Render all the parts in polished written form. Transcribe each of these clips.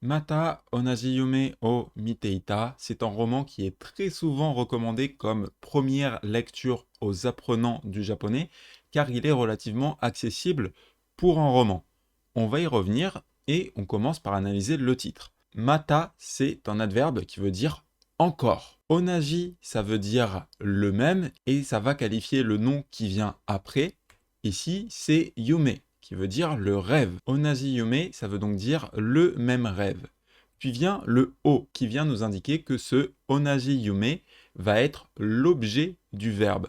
Mata onaji yume o miteita, c'est un roman qui est très souvent recommandé comme première lecture aux apprenants du japonais, car il est relativement accessible pour un roman. On va y revenir et on commence par analyser le titre. Mata, c'est un adverbe qui veut dire encore. Onaji, ça veut dire le même et ça va qualifier le nom qui vient après. Ici, c'est yume, qui veut dire le rêve. Onaji yume, ça veut donc dire le même rêve. Puis vient le o, qui vient nous indiquer que ce onaji yume va être l'objet du verbe.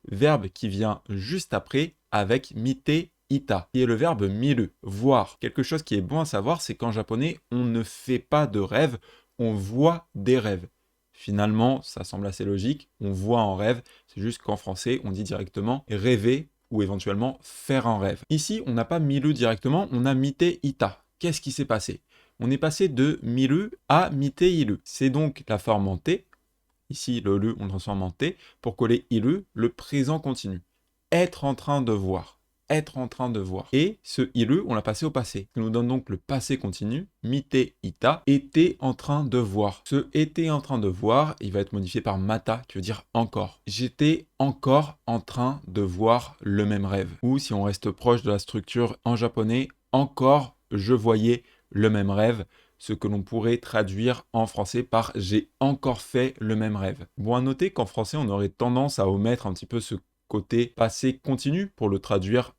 Verbe qui vient juste après avec mite ita, qui est le verbe miru, voir. Quelque chose qui est bon à savoir, c'est qu'en japonais, on ne fait pas de rêve, on voit des rêves. Finalement, ça semble assez logique, on voit en rêve, c'est juste qu'en français, on dit directement rêver ou éventuellement faire un rêve. Ici, on n'a pas miru directement, on a mite ita. Qu'est-ce qui s'est passé? On est passé de miru à mite iru. C'est donc la forme en t. Ici, le lu, on le transforme en t pour coller iru, le présent continu. Être en train de voir. Être en train de voir. Et ce iru, on l'a passé au passé. Ça nous donne donc le passé continu, mite ita, était en train de voir. Ce était en train de voir, il va être modifié par mata, qui veut dire encore. J'étais encore en train de voir le même rêve. Ou si on reste proche de la structure en japonais, encore je voyais le même rêve, ce que l'on pourrait traduire en français par « j'ai encore fait le même rêve ». Bon à noter qu'en français, on aurait tendance à omettre un petit peu ce côté passé continu pour le traduire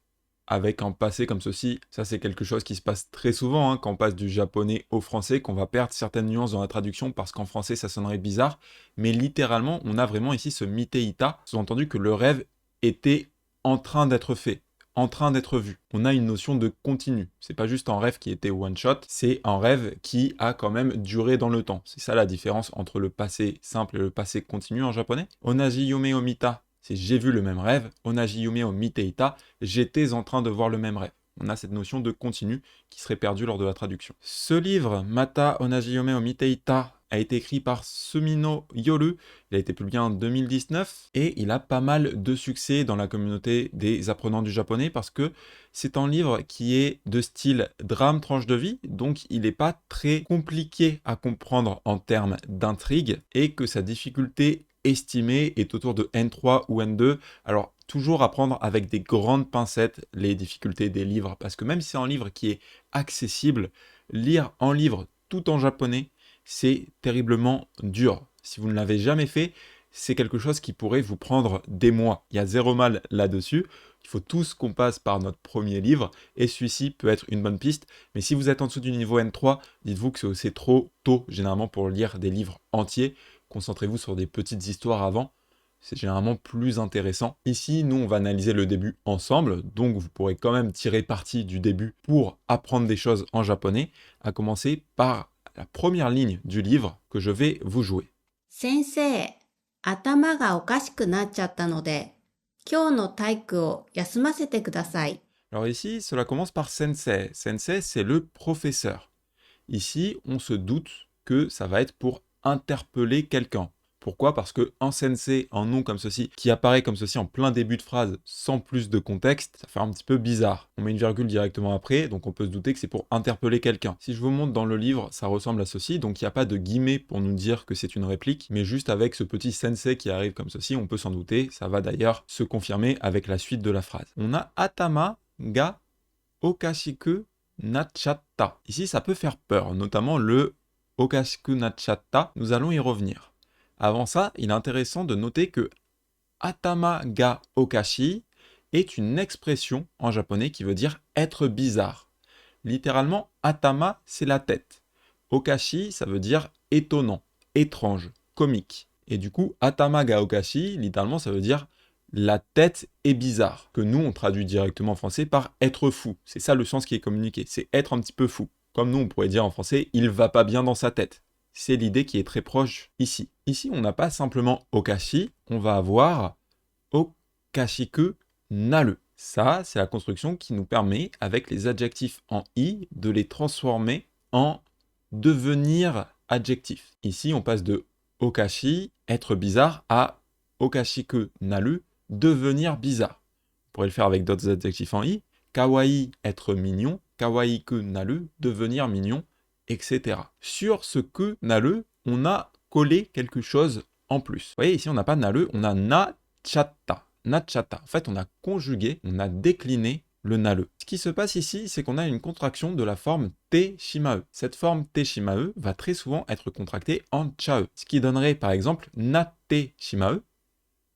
avec un passé comme ceci. Ça, c'est quelque chose qui se passe très souvent quand on passe du japonais au français, qu'on va perdre certaines nuances dans la traduction parce qu'en français, ça sonnerait bizarre. Mais littéralement, on a vraiment ici ce mite ita, sous-entendu que le rêve était en train d'être fait, en train d'être vu. On a une notion de continu. C'est pas juste un rêve qui était one shot, c'est un rêve qui a quand même duré dans le temps. C'est ça la différence entre le passé simple et le passé continu en japonais. Onaji yume o mita, c'est j'ai vu le même rêve. Onaji yume o miteita, j'étais en train de voir le même rêve. On a cette notion de continu qui serait perdue lors de la traduction. Ce livre, Mata onaji yume o miteita, a été écrit par Sumino Yoru. Il a été publié en 2019 et il a pas mal de succès dans la communauté des apprenants du japonais parce que c'est un livre qui est de style drame tranche de vie, donc il n'est pas très compliqué à comprendre en termes d'intrigue et que sa difficulté estimée est autour de N3 ou N2. Alors toujours à prendre avec des grandes pincettes les difficultés des livres parce que même si c'est un livre qui est accessible, lire un livre tout en japonais, c'est terriblement dur. Si vous ne l'avez jamais fait, c'est quelque chose qui pourrait vous prendre des mois. Il y a zéro mal là-dessus. Il faut tous qu'on passe par notre premier livre, et celui-ci peut être une bonne piste. Mais si vous êtes en dessous du niveau N3, dites-vous que c'est trop tôt, généralement, pour lire des livres entiers. Concentrez-vous sur des petites histoires avant. C'est généralement plus intéressant. Ici, nous, on va analyser le début ensemble, donc vous pourrez quand même tirer parti du début pour apprendre des choses en japonais, à commencer par la première ligne du livre que je vais vous jouer. 先生、頭がおかしくなっちゃったので、今日の体育を休ませてください。Alors ici, cela commence par sensei. Sensei, c'est le professeur. Ici, on se doute que ça va être pour interpeller quelqu'un. Pourquoi? Parce que un sensei, un nom comme ceci, qui apparaît comme ceci en plein début de phrase, sans plus de contexte, ça fait un petit peu bizarre. On met une virgule directement après, donc on peut se douter que c'est pour interpeller quelqu'un. Si je vous montre dans le livre, ça ressemble à ceci, donc il n'y a pas de guillemets pour nous dire que c'est une réplique, mais juste avec ce petit sensei qui arrive comme ceci, on peut s'en douter. Ça va d'ailleurs se confirmer avec la suite de la phrase. On a atama ga okashiku nachatta. Ici, ça peut faire peur, notamment le okashiku nachatta. Nous allons y revenir. Avant ça, il est intéressant de noter que atama ga okashi est une expression en japonais qui veut dire être bizarre. Littéralement, atama, c'est la tête. Okashi, ça veut dire étonnant, étrange, comique. Et du coup, atama ga okashi, littéralement, ça veut dire la tête est bizarre, que nous, on traduit directement en français par être fou. C'est ça le sens qui est communiqué, c'est être un petit peu fou. Comme nous, on pourrait dire en français, il va pas bien dans sa tête. C'est l'idée qui est très proche ici. Ici, on n'a pas simplement okashi, on va avoir okashiku naru. Ça, c'est la construction qui nous permet, avec les adjectifs en i, de les transformer en devenir adjectif. Ici, on passe de okashi, être bizarre, à okashiku naru, devenir bizarre. On pourrait le faire avec d'autres adjectifs en i. Kawaii, être mignon. Kawaiiku naru, devenir mignon. etc. Sur ce que nale, on a collé quelque chose en plus. Vous voyez, ici, on n'a pas nale, on a nachatta. Nachatta. En fait, on a conjugué, on a décliné le nale. Ce qui se passe ici, c'est qu'on a une contraction de la forme te shimae. Cette forme te shimae va très souvent être contractée en chae. Ce qui donnerait, par exemple, natte shimae.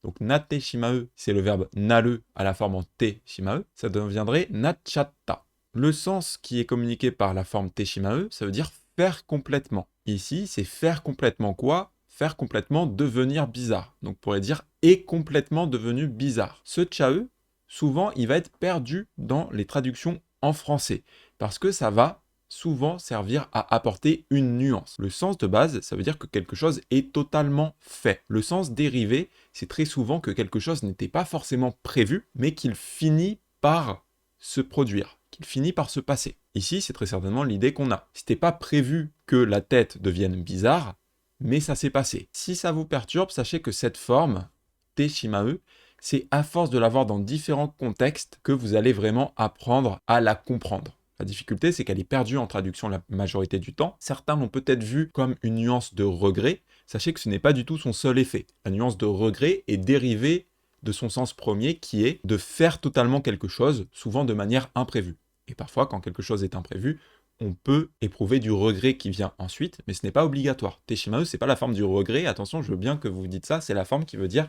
Donc natte shimae, c'est le verbe nale à la forme en te shimae. Ça deviendrait nachatta. Le sens qui est communiqué par la forme te shimae, ça veut dire faire complètement. Ici, c'est faire complètement quoi? Faire complètement devenir bizarre. Donc on pourrait dire est complètement devenu bizarre. Ce chae, souvent, il va être perdu dans les traductions en français parce que ça va souvent servir à apporter une nuance. Le sens de base, ça veut dire que quelque chose est totalement fait. Le sens dérivé, c'est très souvent que quelque chose n'était pas forcément prévu, mais qu'il finit par se produire, qu'il finit par se passer. Ici, c'est très certainement l'idée qu'on a. C'était pas prévu que la tête devienne bizarre, mais ça s'est passé. Si ça vous perturbe, sachez que cette forme, te shimae, c'est à force de l'avoir dans différents contextes que vous allez vraiment apprendre à la comprendre. La difficulté, c'est qu'elle est perdue en traduction la majorité du temps. Certains l'ont peut-être vue comme une nuance de regret. Sachez que ce n'est pas du tout son seul effet. La nuance de regret est dérivée de son sens premier qui est de faire totalement quelque chose, souvent de manière imprévue. Et parfois, quand quelque chose est imprévu, on peut éprouver du regret qui vient ensuite, mais ce n'est pas obligatoire. Te shimae, c'est pas la forme du regret. Attention, je veux bien que vous dites ça, c'est la forme qui veut dire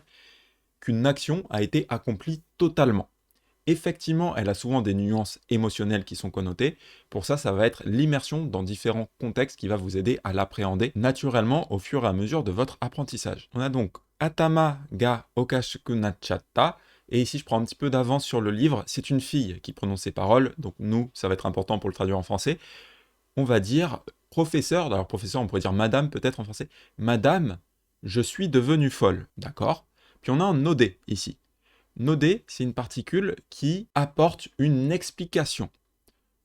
qu'une action a été accomplie totalement. Effectivement, elle a souvent des nuances émotionnelles qui sont connotées. Pour ça, ça va être l'immersion dans différents contextes qui va vous aider à l'appréhender naturellement au fur et à mesure de votre apprentissage. On a donc Atama ga okashiku nachatta. Et ici, je prends un petit peu d'avance sur le livre. C'est une fille qui prononce ces paroles. Donc nous, ça va être important pour le traduire en français. On va dire professeur. Alors professeur, on pourrait dire madame peut-être en français. Madame, je suis devenue folle. D'accord? Puis on a un nodé ici. Nodé, c'est une particule qui apporte une explication.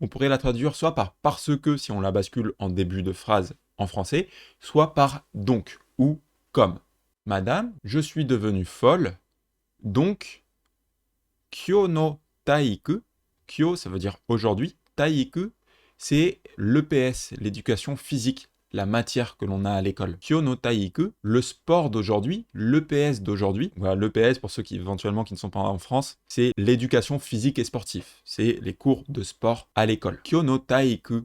On pourrait la traduire soit par parce que, si on la bascule en début de phrase en français, soit par donc ou comme. Madame, je suis devenue folle, donc kyo no taiku, kyo ça veut dire aujourd'hui, taiku c'est l'EPS, l'éducation physique, la matière que l'on a à l'école. Kyo no taiku, le sport d'aujourd'hui, l'EPS d'aujourd'hui. Voilà, l'EPS, pour ceux qui éventuellement qui ne sont pas en France, c'est l'éducation physique et sportive. C'est les cours de sport à l'école. Kyo no taiku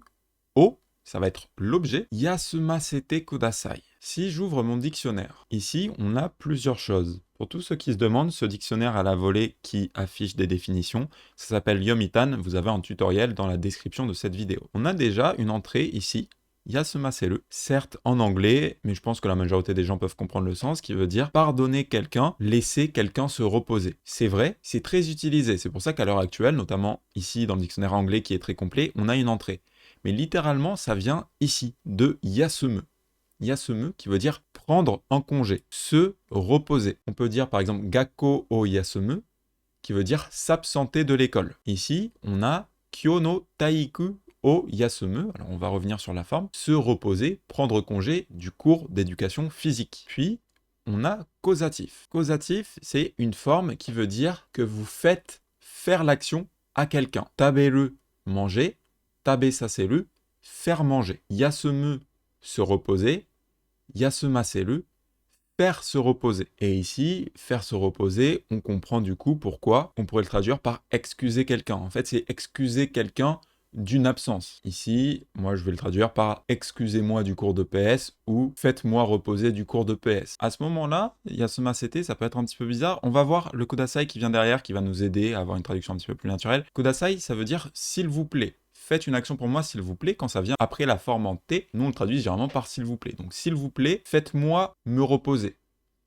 o, ça va être l'objet. Yasumasete kudasai. Si j'ouvre mon dictionnaire, ici, on a plusieurs choses. Pour tous ceux qui se demandent, ce dictionnaire à la volée qui affiche des définitions, ça s'appelle Yomitan. Vous avez un tutoriel dans la description de cette vidéo. On a déjà une entrée ici. Yasumaselu, certes en anglais, mais je pense que la majorité des gens peuvent comprendre le sens, qui veut dire pardonner quelqu'un, laisser quelqu'un se reposer. C'est vrai, c'est très utilisé. C'est pour ça qu'à l'heure actuelle, notamment ici dans le dictionnaire anglais qui est très complet, on a une entrée. Mais littéralement, ça vient ici, de yasume. Yasume qui veut dire prendre en congé, se reposer. On peut dire par exemple gakko o yasume, qui veut dire s'absenter de l'école. Ici, on a kyo no taiku o yasume, alors on va revenir sur la forme, se reposer, prendre congé du cours d'éducation physique. Puis, on a causatif. Causatif, c'est une forme qui veut dire que vous faites faire l'action à quelqu'un. Taberu, manger, tabe saseru, faire manger. Yasume, se reposer, yasumaselu, faire se reposer. Et ici, faire se reposer, on comprend du coup pourquoi on pourrait le traduire par excuser quelqu'un. En fait, c'est excuser quelqu'un d'une absence. Ici, moi je vais le traduire par excusez-moi du cours de PS ou faites-moi reposer du cours de PS. À ce moment-là, yasumasete, ça peut être un petit peu bizarre. On va voir le kudasai qui vient derrière, qui va nous aider à avoir une traduction un petit peu plus naturelle. Kudasai, ça veut dire s'il vous plaît. Faites une action pour moi, s'il vous plaît, quand ça vient après la forme en T, nous on le traduit généralement par s'il vous plaît. Donc s'il vous plaît, faites-moi me reposer.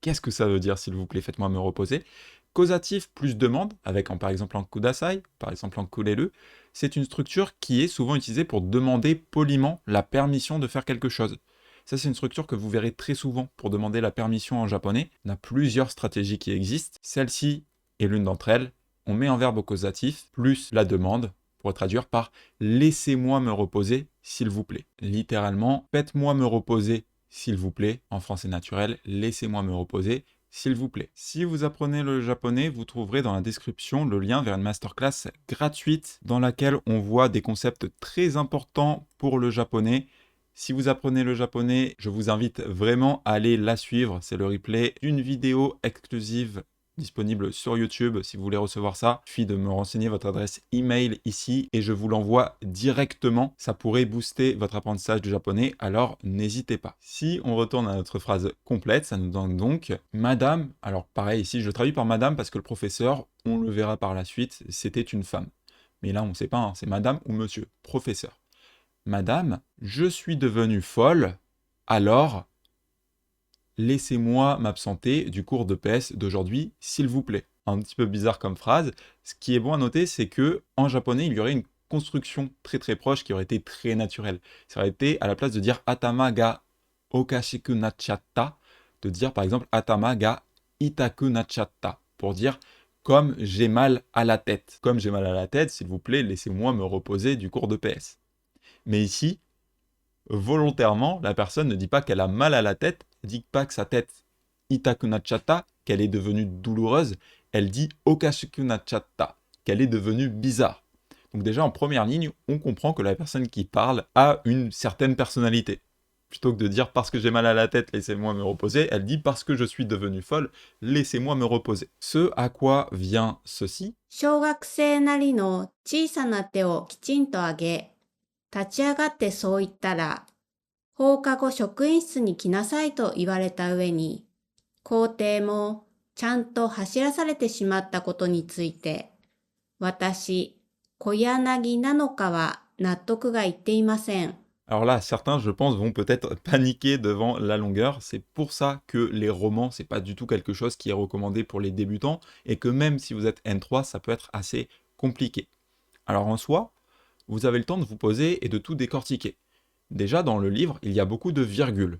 Qu'est-ce que ça veut dire, s'il vous plaît, faites-moi me reposer? Causatif plus demande, avec par exemple en kudasai, par exemple en kurelu, c'est une structure qui est souvent utilisée pour demander poliment la permission de faire quelque chose. Ça, c'est une structure que vous verrez très souvent pour demander la permission en japonais. On a plusieurs stratégies qui existent. Celle-ci est l'une d'entre elles. On met un verbe au causatif, plus la demande, pour traduire par « laissez-moi me reposer, s'il vous plaît ». Littéralement, « faites-moi me reposer, s'il vous plaît ». En français naturel, « laissez-moi me reposer, s'il vous plaît ». Si vous apprenez le japonais, vous trouverez dans la description le lien vers une masterclass gratuite dans laquelle on voit des concepts très importants pour le japonais Si vous apprenez le japonais, je vous invite vraiment à aller la suivre. C'est le replay d'une vidéo exclusive disponible sur YouTube. Si vous voulez recevoir ça, il suffit de me renseigner votre adresse email ici et je vous l'envoie directement. Ça pourrait booster votre apprentissage du japonais, alors n'hésitez pas. Si on retourne à notre phrase complète, ça nous donne donc Madame. Alors pareil, ici je le traduis par Madame parce que le professeur, on le verra par la suite, c'était une femme. Mais là on ne sait pas, hein, c'est Madame ou Monsieur, professeur. Madame, je suis devenue folle, alors laissez-moi m'absenter du cours de PS d'aujourd'hui, s'il vous plaît. Un petit peu bizarre comme phrase. Ce qui est bon à noter, c'est que en japonais, il y aurait une construction très très proche qui aurait été très naturelle. Ça aurait été, à la place de dire atama ga okashiku nachatta, de dire par exemple atama ga itaku nachatta, pour dire comme j'ai mal à la tête. Comme j'ai mal à la tête, s'il vous plaît, laissez-moi me reposer du cours de PS. Mais ici, volontairement, la personne ne dit pas qu'elle a mal à la tête, elle dit pas que sa tête itaku nachatta, qu'elle est devenue douloureuse, elle dit okashiku nachatta, qu'elle est devenue bizarre. Donc déjà en première ligne, on comprend que la personne qui parle a une certaine personnalité. Plutôt que de dire parce que j'ai mal à la tête, laissez-moi me reposer, elle dit parce que je suis devenue folle, laissez-moi me reposer. Ce à quoi vient ceci? 小学生なりの小さな手をきちんと上げ、立ち上がってそう言ったら、放課後職員室に来なさいと言われた上に、校庭もちゃんと走らされてしまったことについて、私、小柳なのかは納得がいっていません。Alors là, certains, je pense, vont peut-être paniquer devant la longueur. C'est pour ça que les romans, c'est pas du tout quelque chose qui est recommandé pour les débutants et que même si vous êtes N3, ça peut être assez compliqué. Alors en soi, vous avez le temps de vous poser et de tout décortiquer. Déjà, dans le livre, il y a beaucoup de virgules.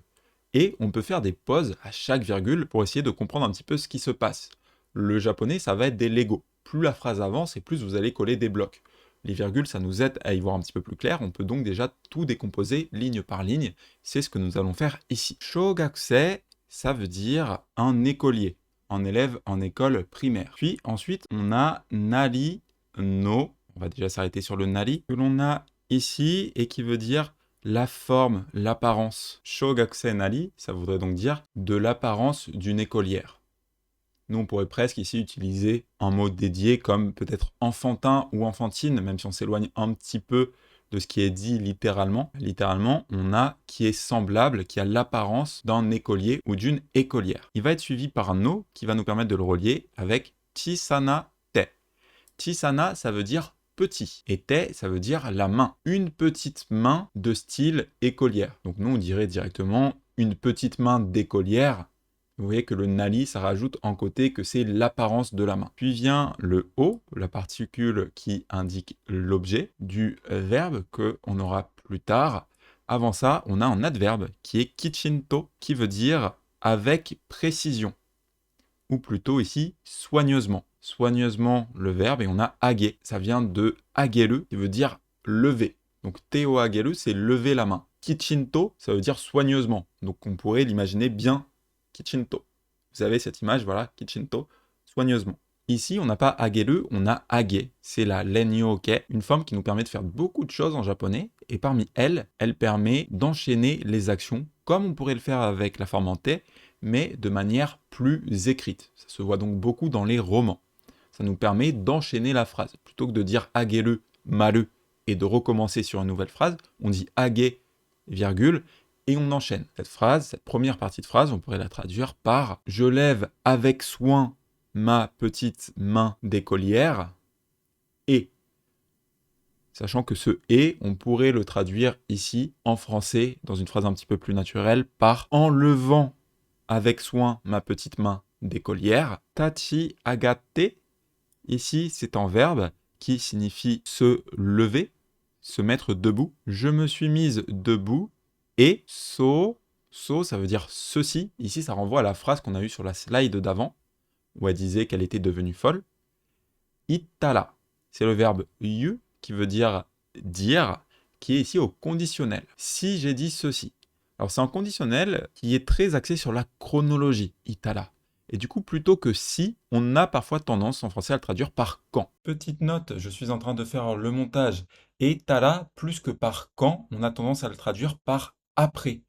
Et on peut faire des pauses à chaque virgule pour essayer de comprendre un petit peu ce qui se passe. Le japonais, ça va être des Lego. Plus la phrase avance et plus vous allez coller des blocs. Les virgules, ça nous aide à y voir un petit peu plus clair. On peut donc déjà tout décomposer ligne par ligne. C'est ce que nous allons faire ici. Shogakusei, ça veut dire un écolier, un élève en école primaire. Puis ensuite, on a nari no. On va déjà s'arrêter sur le nari que l'on a ici et qui veut dire la forme, l'apparence. Shogakusei nari, ça voudrait donc dire de l'apparence d'une écolière. Nous, on pourrait presque ici utiliser un mot dédié comme peut-être enfantin ou enfantine, même si on s'éloigne un petit peu de ce qui est dit littéralement. Littéralement, on a qui est semblable, qui a l'apparence d'un écolier ou d'une écolière. Il va être suivi par un no qui va nous permettre de le relier avec chisana te. Chisana, ça veut dire petit. Et te, ça veut dire la main. Une petite main de style écolière. Donc nous, on dirait directement une petite main d'écolière. Vous voyez que le nari, ça rajoute en côté que c'est l'apparence de la main. Puis vient le o, la particule qui indique l'objet du verbe qu'on aura plus tard. Avant ça, on a un adverbe qui est kichinto, qui veut dire avec précision. Ou plutôt ici, soigneusement. Soigneusement le verbe, et on a age. Ça vient de ageru, qui veut dire lever. Donc teo ageru, c'est lever la main. Kichinto, ça veut dire soigneusement. Donc on pourrait l'imaginer bien kichinto. Vous avez cette image, voilà, kichinto, soigneusement. Ici, on n'a pas ageru, on a age. C'est la lenyoke, une forme qui nous permet de faire beaucoup de choses en japonais. Et parmi elles, elle permet d'enchaîner les actions, comme on pourrait le faire avec la forme en te, mais de manière plus écrite. Ça se voit donc beaucoup dans les romans. Ça nous permet d'enchaîner la phrase. Plutôt que de dire ageru, maru, et de recommencer sur une nouvelle phrase, on dit age, virgule, et on enchaîne. Cette phrase, cette première partie de phrase, on pourrait la traduire par « Je lève avec soin ma petite main d'écolière et ». Sachant que ce « et », on pourrait le traduire ici, en français, dans une phrase un petit peu plus naturelle, par « En levant avec soin ma petite main d'écolière ». Tachi agate, ici, c'est un verbe qui signifie se lever, se mettre debout. Je me suis mise debout. Et so, ça veut dire ceci. Ici, ça renvoie à la phrase qu'on a eue sur la slide d'avant, où elle disait qu'elle était devenue folle. Ittara, c'est le verbe yu, qui veut dire, qui est ici au conditionnel. Si j'ai dit ceci. Alors, c'est un conditionnel qui est très axé sur la chronologie, ittara. Et du coup, plutôt que si, on a parfois tendance en français à le traduire par quand. Petite note, je suis en train de faire le montage. Et tara, plus que par quand, on a tendance à le traduire par après.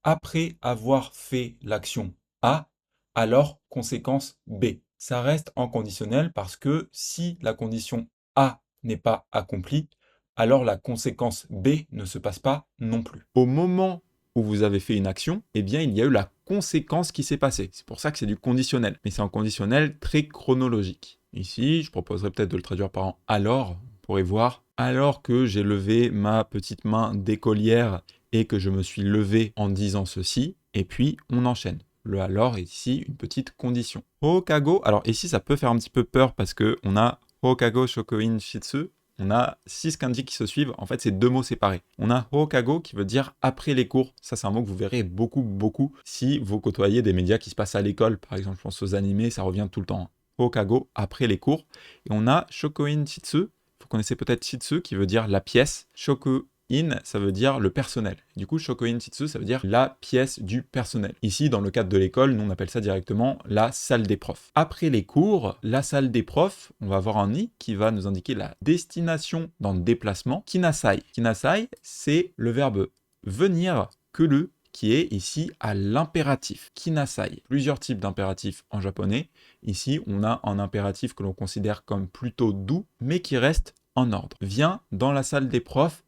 Après avoir fait l'action A, alors conséquence B. Ça reste en conditionnel parce que si la condition A n'est pas accomplie, alors la conséquence B ne se passe pas non plus. Au moment où vous avez fait une action, eh bien, il y a eu la conséquence qui s'est passée. C'est pour ça que c'est du conditionnel. Mais c'est un conditionnel très chronologique. Ici, je proposerais peut-être de le traduire par un alors. Vous pourrez voir. Alors que j'ai levé ma petite main d'écolière et que je me suis levé en disant ceci, et puis on enchaîne. Le alors est ici une petite condition. Hokago, alors ici ça peut faire un petit peu peur parce que on a Hokago Shokuin Shitsu, on a 6 kanji qui se suivent, en fait c'est 2 mots séparés. On a Hokago qui veut dire après les cours, ça c'est un mot que vous verrez beaucoup si vous côtoyez des médias qui se passent à l'école, par exemple je pense aux animés, ça revient tout le temps. Hokago après les cours, et on a Shokuin Shitsu, vous connaissez peut-être Shitsu qui veut dire la pièce, Shokuin, ça veut dire le personnel. Du coup, Shokuin Shitsu, ça veut dire la pièce du personnel. Ici, dans le cadre de l'école, nous on appelle ça directement la salle des profs. Après les cours, la salle des profs, on va avoir un i qui va nous indiquer la destination dans le déplacement. Kinasai. Kinasai, c'est le verbe venir que le qui est ici à l'impératif. Kinasai. Plusieurs types d'impératifs en japonais. Ici, on a un impératif que l'on considère comme plutôt doux, mais qui reste en ordre. Viens dans la salle des profs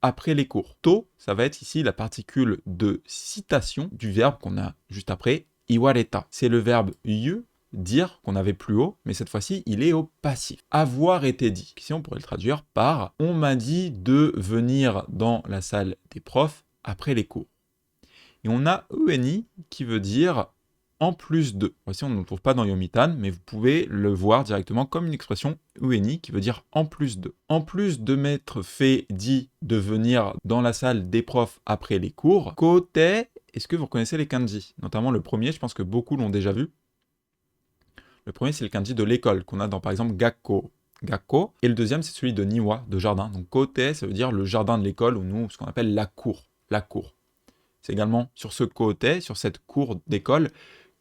après les cours. To, ça va être ici la particule de citation du verbe qu'on a juste après, iwareta. C'est le verbe yu, dire, qu'on avait plus haut, mais cette fois-ci, il est au passif. Avoir été dit. Ici, on pourrait le traduire par on m'a dit de venir dans la salle des profs après les cours. Et on a eni qui veut dire en plus de. Voici, on ne le trouve pas dans Yomitan, mais vous pouvez le voir directement comme une expression ueni qui veut dire en plus de. En plus de m'être fait dit de venir dans la salle des profs après les cours, kote, est-ce que vous reconnaissez les kanji? Notamment le premier, je pense que beaucoup l'ont déjà vu. Le premier, c'est le kanji de l'école, qu'on a dans par exemple gakko. Gakko. Et le deuxième, c'est celui de niwa, de jardin. Donc kote, ça veut dire le jardin de l'école, ou nous, ce qu'on appelle la cour. La cour. C'est également sur ce côté, sur cette cour d'école,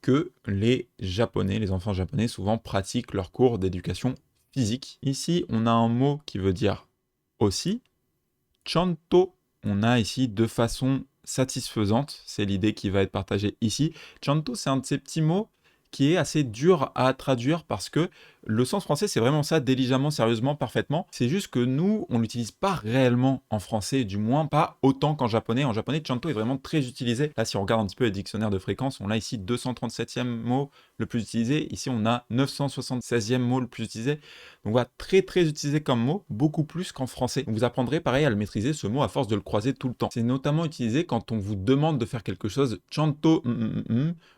que les Japonais, les enfants japonais, souvent pratiquent leurs cours d'éducation physique. Ici, on a un mot qui veut dire aussi. Chanto, on a ici de façon satisfaisante, c'est l'idée qui va être partagée ici. Chanto, c'est un de ces petits mots qui est assez dur à traduire parce que le sens français, c'est vraiment ça, diligemment, sérieusement, parfaitement. C'est juste que nous, on l'utilise pas réellement en français, du moins pas autant qu'en japonais. En japonais, chanto est vraiment très utilisé. Là, si on regarde un petit peu les dictionnaires de fréquence, on a ici 237e mot le plus utilisé. Ici, on a 976e mot le plus utilisé. Donc voilà, très utilisé comme mot, beaucoup plus qu'en français. Donc vous apprendrez pareil à le maîtriser, ce mot, à force de le croiser tout le temps. C'est notamment utilisé quand on vous demande de faire quelque chose, chanto,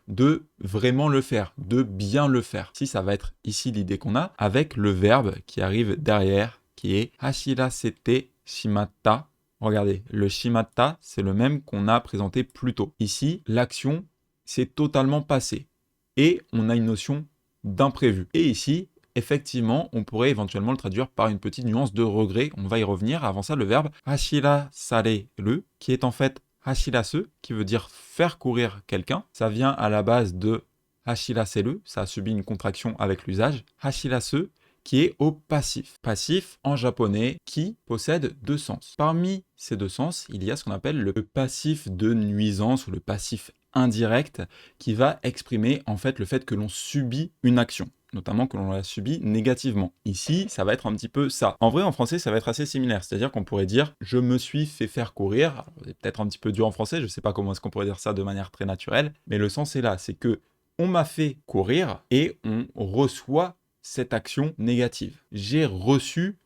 de vraiment le faire, de bien le faire. Si ça va être ici l'idée qu'on a, avec le verbe qui arrive derrière, qui est hashirasete shimatta. Regardez, le shimatta, c'est le même qu'on a présenté plus tôt. Ici, l'action, c'est totalement passé. Et on a une notion d'imprévu. Et ici, effectivement, on pourrait éventuellement le traduire par une petite nuance de regret. On va y revenir. Avant ça, le verbe hashirasareru, qui est en fait hashirasu, qui veut dire faire courir quelqu'un. Ça vient à la base de hashiraseru, ça a subi une contraction avec l'usage. Hashirasu, qui est au passif. Passif, en japonais, qui possède 2 sens. Parmi ces 2 sens, il y a ce qu'on appelle le passif de nuisance ou le passif indirect, qui va exprimer en fait le fait que l'on subit une action, notamment que l'on la subit négativement. Ici, ça va être un petit peu ça. En vrai, en français, ça va être assez similaire, c'est-à-dire qu'on pourrait dire « je me suis fait faire courir », c'est peut-être un petit peu dur en français, je sais pas comment est-ce qu'on pourrait dire ça de manière très naturelle, mais le sens est là, c'est que on m'a fait courir et on reçoit cette action négative. J'ai reçu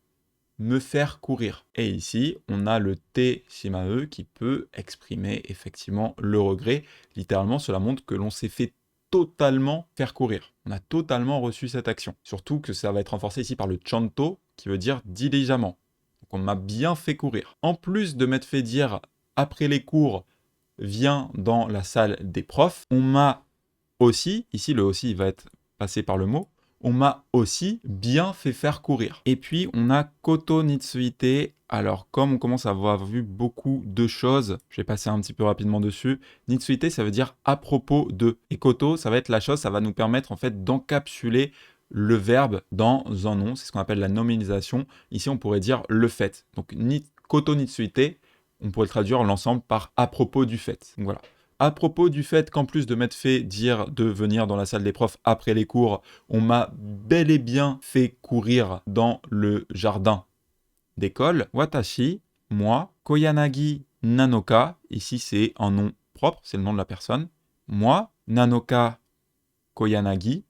me faire courir. Et ici, on a le te shimae qui peut exprimer effectivement le regret. Littéralement, cela montre que l'on s'est fait totalement faire courir. On a totalement reçu cette action. Surtout que ça va être renforcé ici par le chanto, qui veut dire diligemment. Donc on m'a bien fait courir. En plus de m'être fait dire après les cours, viens dans la salle des profs, on m'a aussi, ici le aussi va être passé par le mot, on m'a aussi bien fait faire courir. Et puis on a koto nitsuite. Alors comme on commence à avoir vu beaucoup de choses, je vais passer un petit peu rapidement dessus. Nitsuite, ça veut dire à propos de. Et koto, ça va être la chose, ça va nous permettre en fait d'encapsuler le verbe dans un nom. C'est ce qu'on appelle la nominalisation. Ici on pourrait dire le fait. Donc koto nitsuite, On pourrait traduire l'ensemble par à propos du fait. Donc voilà. À propos du fait qu'en plus de m'être fait dire de venir dans la salle des profs après les cours, on m'a bel et bien fait courir dans le jardin d'école. Watashi, moi, Koyanagi Nanoka, ici c'est un nom propre, c'est le nom de la personne. Moi, Nanoka Koyanagi,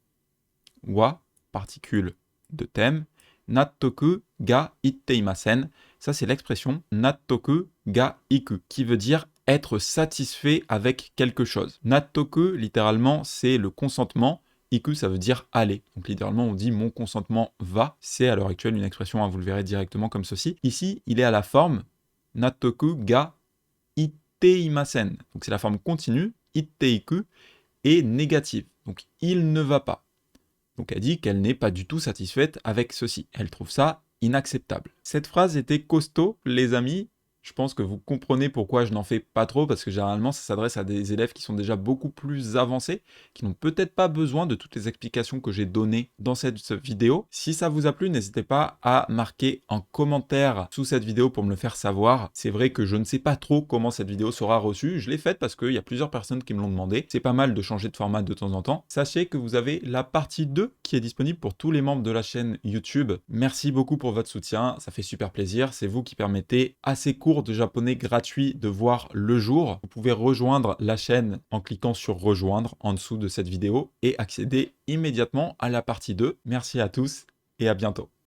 wa, particule de thème, nattoku ga itteimasen. Ça, c'est l'expression nattoku ga iku, qui veut dire être satisfait avec quelque chose. Nattoku, littéralement, c'est le consentement. Iku, ça veut dire aller. Donc, littéralement, on dit mon consentement va. C'est à l'heure actuelle une expression, hein, vous le verrez directement comme ceci. Ici, il est à la forme nattoku ga itteimasen. Donc, c'est la forme continue, itteiku, et négative. Donc, il ne va pas. Donc elle dit qu'elle n'est pas du tout satisfaite avec ceci. Elle trouve ça inacceptable. Cette phrase était costaud, les amis. Je pense que vous comprenez pourquoi je n'en fais pas trop, parce que généralement ça s'adresse à des élèves qui sont déjà beaucoup plus avancés, qui n'ont peut-être pas besoin de toutes les explications que j'ai données dans cette vidéo. Si ça vous a plu, n'hésitez pas à marquer un commentaire sous cette vidéo pour me le faire savoir. C'est vrai que je ne sais pas trop comment cette vidéo sera reçue. Je l'ai faite parce qu'il y a plusieurs personnes qui me l'ont demandé. C'est pas mal de changer de format de temps en temps. Sachez que vous avez la partie 2 qui est disponible pour tous les membres de la chaîne YouTube. Merci beaucoup pour votre soutien, ça fait super plaisir. C'est vous qui permettez à ces cours de japonais gratuits de voir le jour. Vous pouvez rejoindre la chaîne en cliquant sur rejoindre en dessous de cette vidéo et accéder immédiatement à la partie 2. Merci à tous et à bientôt.